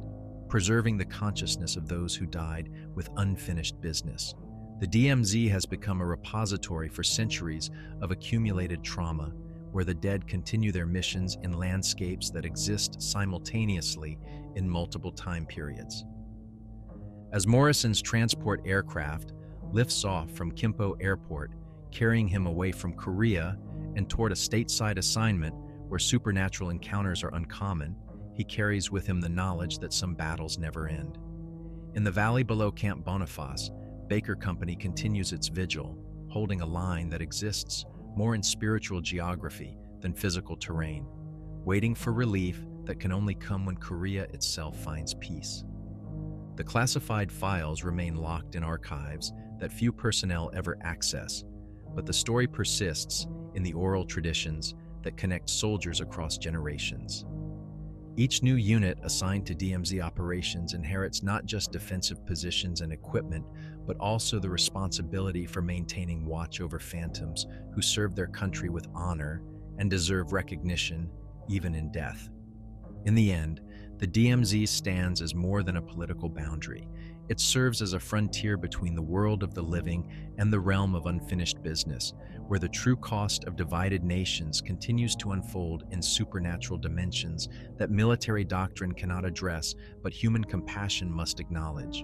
preserving the consciousness of those who died with unfinished business. The DMZ has become a repository for centuries of accumulated trauma, where the dead continue their missions in landscapes that exist simultaneously in multiple time periods. As Morrison's transport aircraft lifts off from Kimpo Airport, carrying him away from Korea and toward a stateside assignment where supernatural encounters are uncommon, he carries with him the knowledge that some battles never end. In the valley below Camp Boniface, Baker Company continues its vigil, holding a line that exists more in spiritual geography than physical terrain, waiting for relief that can only come when Korea itself finds peace. The classified files remain locked in archives that few personnel ever access, but the story persists in the oral traditions that connect soldiers across generations. Each new unit assigned to DMZ operations inherits not just defensive positions and equipment, but also the responsibility for maintaining watch over phantoms who serve their country with honor and deserve recognition even in death. In the end, The DMZ stands as more than a political boundary. It serves as a frontier between the world of the living and the realm of unfinished business, where the true cost of divided nations continues to unfold in supernatural dimensions that military doctrine cannot address, but human compassion must acknowledge.